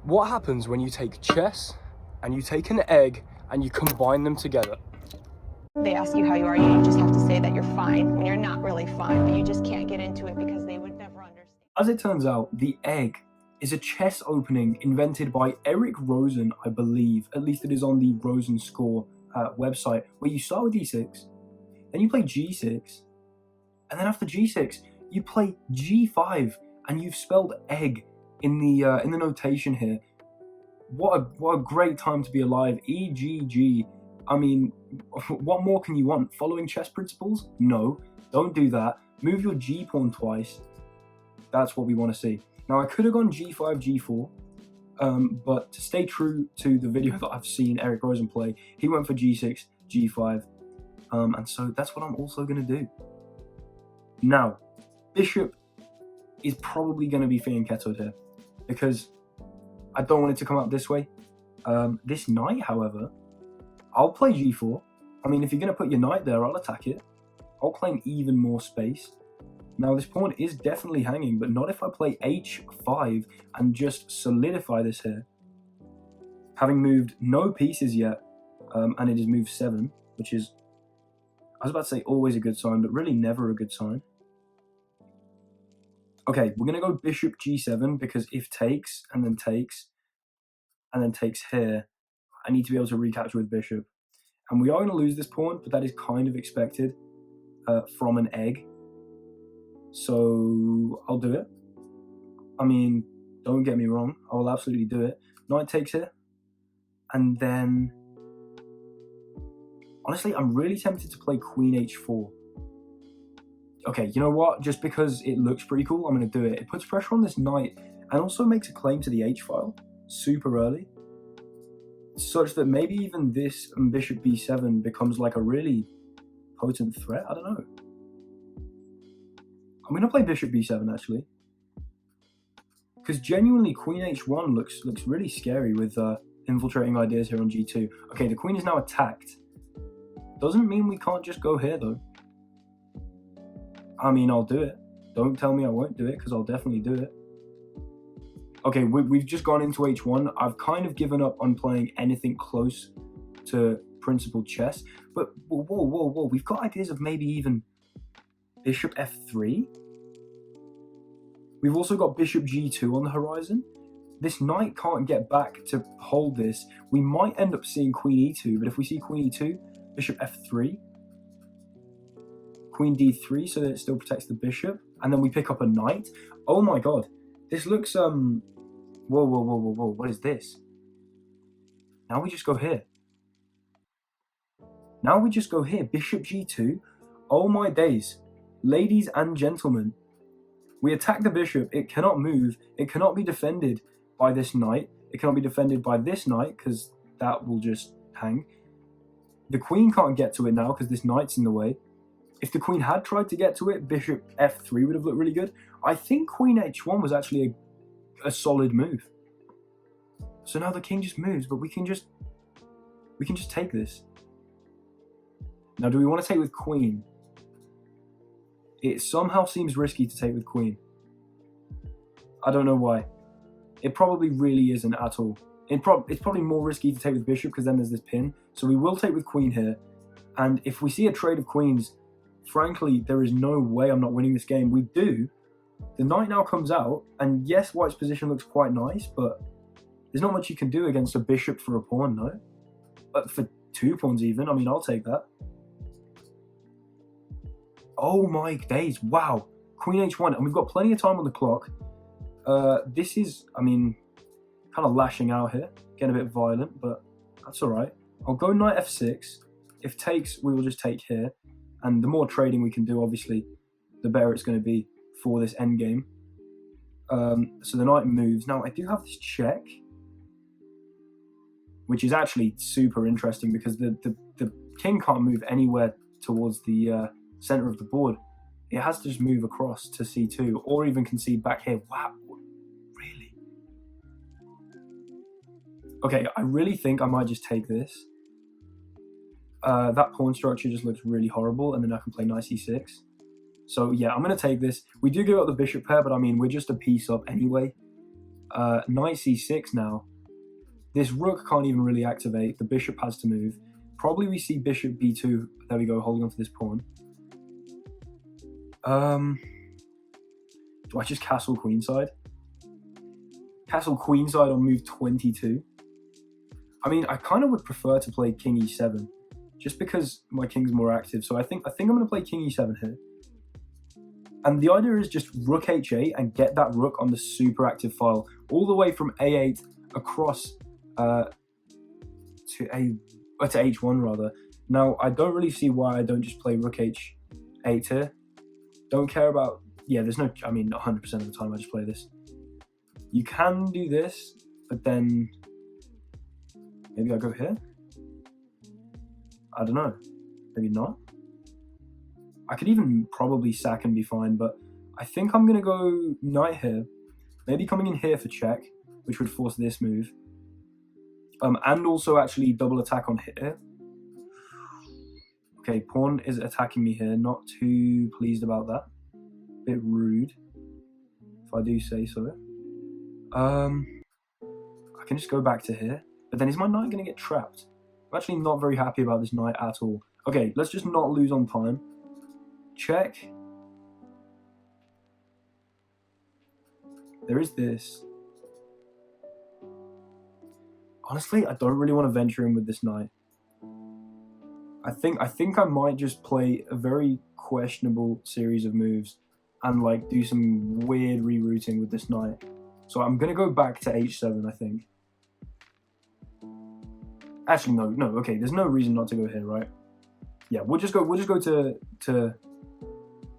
What happens when you take chess and you take an egg and you combine them together? They ask you how you are, you just have to say that you're fine when you're not really fine, but you just can't get into it because they would never understand. As it turns out, the egg is a chess opening invented by Eric Rosen, I believe. At least it is on the Rosen Score website, where you start with e6, then you play g6, and then after g6, you play g5, and you've spelled egg in the notation here. What a great time to be alive. EGG. I mean, what more can you want? Following chess principles? No, don't do that. Move your g pawn twice. That's what we want to see. Now, I could have gone g5, g4, but to stay true to the video that I've seen Eric Rosen play, he went for g6, g5, and so that's what I'm also going to do. Now, bishop is probably going to be fianchettoed here, because I don't want it to come out this way. This knight, however, I'll play g4. I mean, if you're going to put your knight there, I'll attack it. I'll claim even more space. Now, this pawn is definitely hanging, but not if I play h5 and just solidify this here. Having moved no pieces yet, and it is move 7, which is, I was about to say always a good sign, but really never a good sign. Okay, we're going to go bishop g7, because if takes, and then takes here, I need to be able to recapture with bishop. And we are going to lose this pawn, but that is kind of expected from an egg. So I'll do it. I mean, don't get me wrong, I will absolutely do it. Knight takes here. And then, honestly, I'm really tempted to play queen h4. Okay, you know what? Just because it looks pretty cool, I'm going to do it. It puts pressure on this knight and also makes a claim to the h-file super early, such that maybe even this and bishop b7 becomes like a really potent threat. I don't know. I'm going to play bishop b7, actually, because genuinely queen h1 looks really scary with infiltrating ideas here on g2. Okay, the queen is now attacked. Doesn't mean we can't just go here, though. I mean, I'll do it. Don't tell me I won't do it, because I'll definitely do it. Okay, we've just gone into h1. I've kind of given up on playing anything close to principled chess. But whoa. We've got ideas of maybe even bishop f3. We've also got bishop g2 on the horizon. This knight can't get back to hold this. We might end up seeing queen e2, but if we see queen e2, bishop f3, queen d3, so that it still protects the bishop, and then we pick up a knight. Oh my god, this looks whoa, what is this? Now we just go here. Bishop g2. Oh my days. Ladies and gentlemen, we attack the bishop. It cannot move. It cannot be defended by this knight. It cannot be defended by this knight, because that will just hang. The queen can't get to it now because this knight's in the way. If the queen had tried to get to it, bishop f3 would have looked really good. I think queen h1 was actually a solid move. So now the king just moves, but we can just take this. Now, do we want to take with queen? It somehow seems risky to take with queen. I don't know why. It probably really isn't at all. It's probably more risky to take with bishop, because then there's this pin. So we will take with queen here. And if we see a trade of queens, frankly, there is no way I'm not winning this game. We do. The knight now comes out, and yes, white's position looks quite nice, but there's not much you can do against a bishop for a pawn, no? But for 2 pawns even, I mean, I'll take that. Oh my days, wow. Queen h1, and we've got plenty of time on the clock. This is, I mean, kind of lashing out here, getting a bit violent, but that's all right. I'll go knight f6. If takes, we will just take here. And the more trading we can do, obviously, the better it's going to be for this endgame. So the knight moves. Now, I do have this check, which is actually super interesting, because the king can't move anywhere towards the center of the board. It has to just move across to c2, or even concede back here. Wow, really? Okay, I really think I might just take this. That pawn structure just looks really horrible, and then I can play knight c6. So yeah, I'm going to take this. We do give up the bishop pair, but I mean, we're just a piece up anyway. Knight c6 now. This rook can't even really activate. The bishop has to move. Probably we see bishop b2. There we go, holding on to this pawn. Do I just castle queenside? Castle queenside on move 22. I mean, I kind of would prefer to play king e7, just because my king's more active. So I think I'm going to play king e7 here. And the idea is just rook h8 and get that rook on the super active file, all the way from a8 across to h1 rather. Now, I don't really see why I don't just play rook h8 here. Don't care about, yeah, there's no, I mean, 100% of the time I just play this. You can do this, but then maybe I go here? I don't know, maybe not. I could even probably sack and be fine, but I think I'm going to go knight here. Maybe coming in here for check, which would force this move. And also actually double attack on here. Okay, pawn is attacking me here. Not too pleased about that. Bit rude, if I do say so. I can just go back to here. But then is my knight going to get trapped? I'm actually not very happy about this knight at all. Okay, let's just not lose on time. Check. There is this. Honestly, I don't really want to venture in with this knight. I think I might just play a very questionable series of moves and like do some weird rerouting with this knight. So I'm gonna go back to h7, I think. Actually, no. Okay, there's no reason not to go here, right? Yeah, we'll just go to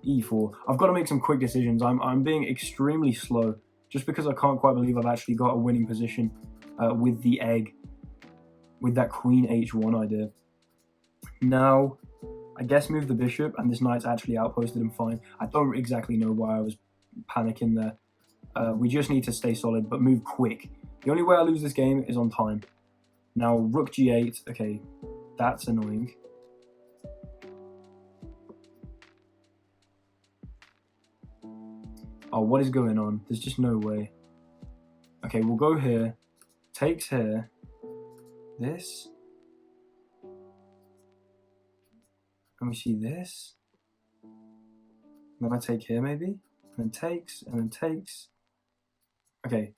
e4. I've got to make some quick decisions. I'm being extremely slow just because I can't quite believe I've actually got a winning position with the egg, with that queen h1 idea. Now, I guess move the bishop, and this knight's actually outposted him fine. I don't exactly know why I was panicking there. We just need to stay solid, but move quick. The only way I lose this game is on time. Now, rook g8. Okay, that's annoying. Oh, what is going on? There's just no way. Okay, we'll go here. Takes here. This. And we see this. And then I take here maybe. And then takes. And then takes. Okay.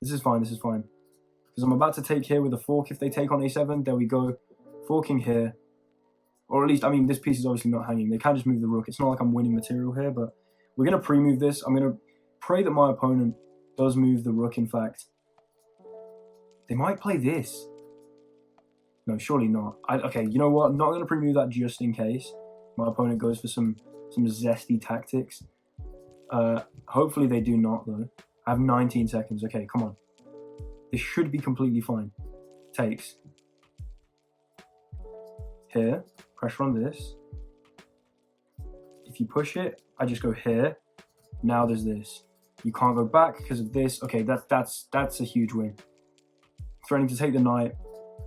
This is fine. This is fine. Because I'm about to take here with a fork. If they take on a7, there we go. Forking here. Or at least, I mean, this piece is obviously not hanging. They can just move the rook. It's not like I'm winning material here, but we're going to pre-move this. I'm going to pray that my opponent does move the rook, in fact. They might play this. No, surely not. Okay, you know what? I'm not going to pre-move that just in case my opponent goes for some zesty tactics. Hopefully they do not, though. I have 19 seconds. Okay, come on. This should be completely fine. Takes. Here. Pressure on this. If you push it, I just go here. Now there's this. You can't go back because of this. Okay, that's a huge win. Threatening to take the knight.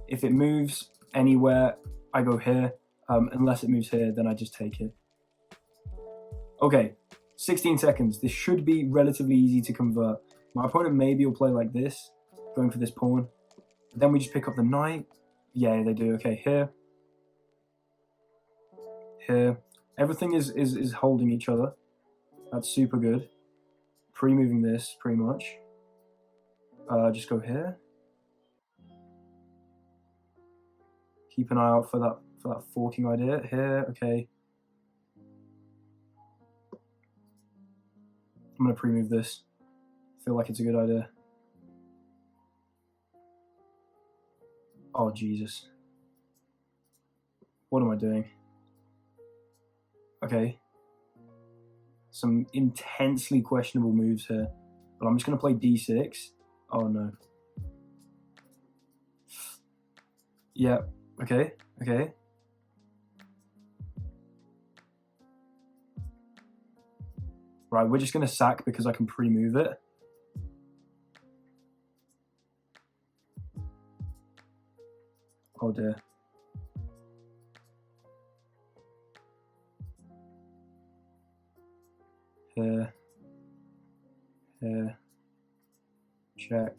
If it moves anywhere, I go here. Unless it moves here, then I just take it. Okay, 16 seconds. This should be relatively easy to convert. My opponent maybe will play like this, going for this pawn. Then we just pick up the knight. Yeah, they do. Okay, here. Here. Everything is holding each other. That's super good. Pre-moving this, pretty much. Just go here. Keep an eye out for that forking idea. Here, okay. I'm gonna pre-move this. Feel like it's a good idea. Oh, Jesus. What am I doing? Okay. Some intensely questionable moves here. But I'm just going to play d6. Oh, no. Yeah. Okay. Okay. Right, we're just going to sack because I can pre-move it. Oh, dear. Here. check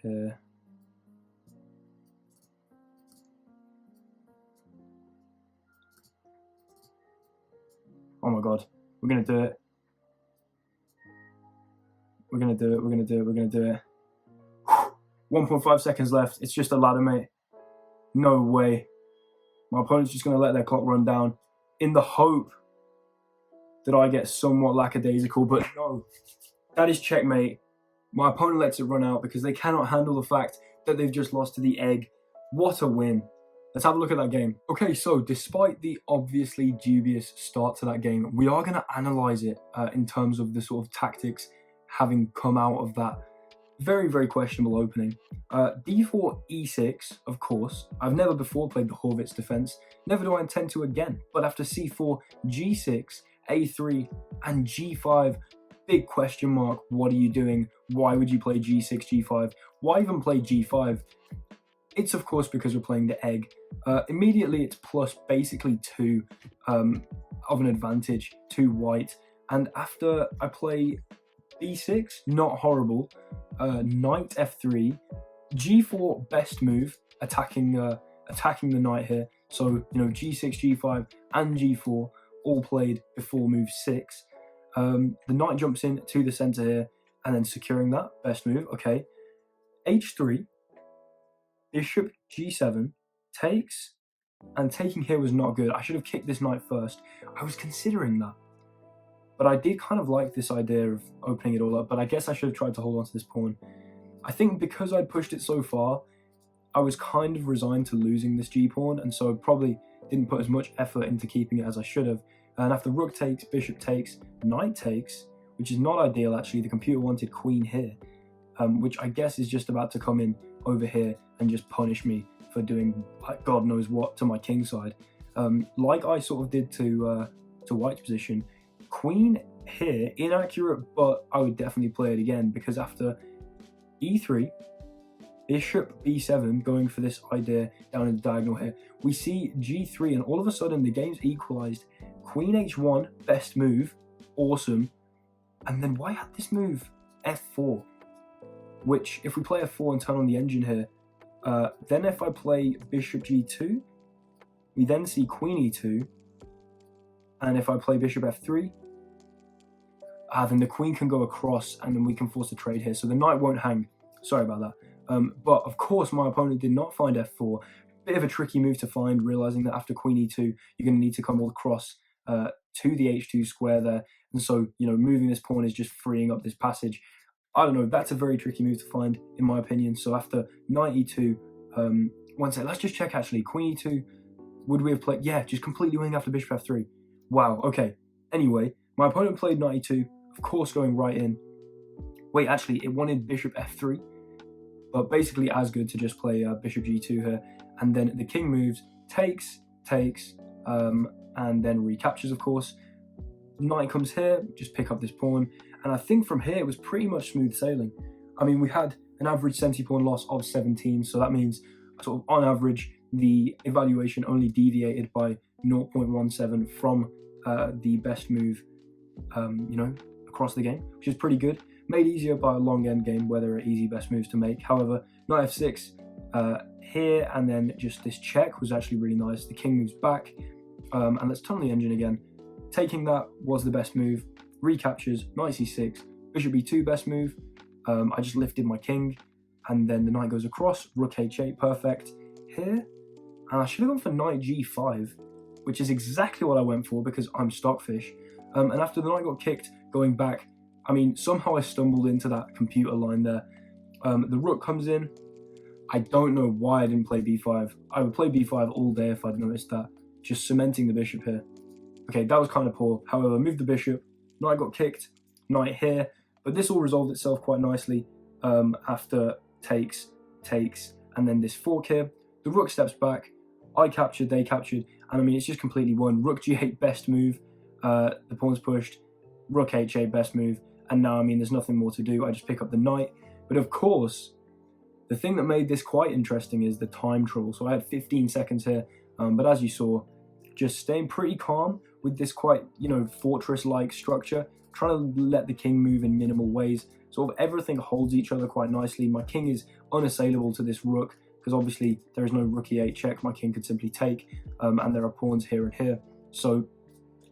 here. Oh my god, we're gonna do it. We're gonna do it, we're gonna do it, we're gonna do it. 1.5 seconds left. It's just a ladder, mate. No way. My opponent's just gonna let their clock run down in the hope that I get somewhat lackadaisical, but no. That is checkmate. My opponent lets it run out because they cannot handle the fact that they've just lost to the egg. What a win. Let's have a look at that game. Okay, so despite the obviously dubious start to that game, we are going to analyze it in terms of the sort of tactics having come out of that very, very questionable opening. D4, E6, of course. I've never before played the Horvitz defense. Never do I intend to again. But after C4, G6, A3, and G5, big question mark. What are you doing? Why would you play G6, G5? Why even play G5? It's of course because we're playing the egg. Immediately it's plus basically 2 of an advantage to white. And after I play B6, not horrible. Knight F3, G4 best move, attacking the knight here. So you know G6, G5, and G4 all played before move 6. The knight jumps in to the center here, and then securing that best move. Okay, H3. Bishop G7 takes, and taking here was not good. I should have kicked this knight first. I was considering that. But I did kind of like this idea of opening it all up, but I guess I should have tried to hold on to this pawn. I think because I'd pushed it so far, I was kind of resigned to losing this G-pawn, and so probably didn't put as much effort into keeping it as I should have. And after rook takes, bishop takes, knight takes, which is not ideal actually, the computer wanted queen here, which I guess is just about to come in over here and just punish me for doing God knows what to my king side. Like I sort of did to white's position. Queen here, inaccurate, but I would definitely play it again because after E3, Bishop B7, going for this idea down in the diagonal here, we see G3 and all of a sudden the game's equalized. Queen H1, best move, awesome. And then why had this move F4? Which, if we play F4 and turn on the engine here, then if I play Bishop G2, we then see Queen E2, and if I play Bishop F3, then the Queen can go across, and then we can force a trade here, so the Knight won't hang. Sorry about that. But of course, my opponent did not find F4. Bit of a tricky move to find, realizing that after Queen E2, you're going to need to come all across to the H2 square there, and so you know, moving this pawn is just freeing up this passage. I don't know, that's a very tricky move to find, in my opinion. So after Knight E2, one sec, let's just check actually. Queen E2, would we have played? Yeah, just completely winning after Bishop F3. Wow, okay. Anyway, my opponent played Knight E2, of course going right in. Wait, actually, it wanted Bishop F3, but basically as good to just play Bishop G2 here. And then the king moves, takes, and then recaptures, of course. Knight comes here, just pick up this pawn. And I think from here, it was pretty much smooth sailing. I mean, we had an average 70 pawn loss of 17, so that means sort of on average, the evaluation only deviated by 0.17 from the best move, you know, across the game, which is pretty good. Made easier by a long end game where there are easy best moves to make. However, Knight F6 here, and then just this check was actually really nice. The king moves back, and let's turn on the engine again. Taking that was the best move. Recaptures, Knight C6, Bishop B2, best move. I just lifted my king, and then the knight goes across, Rook H8, perfect. Here, and I should have gone for Knight G5, which is exactly what I went for because I'm stockfish. And after the knight got kicked, going back, I mean, somehow I stumbled into that computer line there. The rook comes in. I don't know why I didn't play B5. I would play B5 all day if I'd noticed that. Just cementing the bishop here. Okay, that was kind of poor. However, moved the bishop. Knight got kicked. Knight here. But this all resolved itself quite nicely after takes, and then this fork here. The rook steps back. I captured, they captured. And I mean, it's just completely won. Rook G8, best move. The pawn's pushed. Rook H8, best move. And now, I mean, there's nothing more to do. I just pick up the knight. But of course, the thing that made this quite interesting is the time trouble. So I had 15 seconds here. But as you saw, just staying pretty calm with this quite, you know, fortress-like structure, trying to let the king move in minimal ways. sort of everything holds each other quite nicely. My king is unassailable to this rook, because obviously there is no rook e8 check. My king could simply take, and there are pawns here and here. So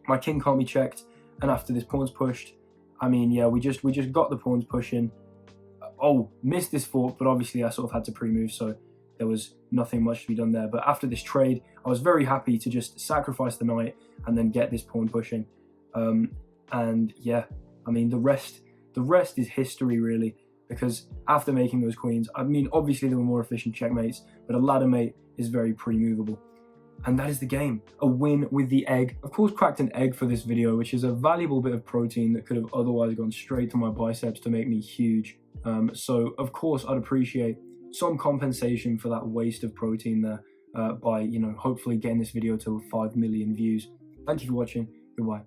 my king can't be checked, and after this pawn's pushed, I mean, yeah, we just got the pawns pushing. Oh, missed this fort, but obviously I sort of had to pre-move, so there was nothing much to be done there. But after this trade, I was very happy to just sacrifice the knight and then get this pawn pushing. And yeah, I mean, the rest is history, really, because after making those queens, I mean, obviously there were more efficient checkmates, but a ladder mate is very pre-movable. And that is the game. A win with the egg. Of course, cracked an egg for this video, which is a valuable bit of protein that could have otherwise gone straight to my biceps to make me huge. So, of course, I'd appreciate some compensation for that waste of protein there by, hopefully getting this video to 5 million views. Thank you for watching. Goodbye.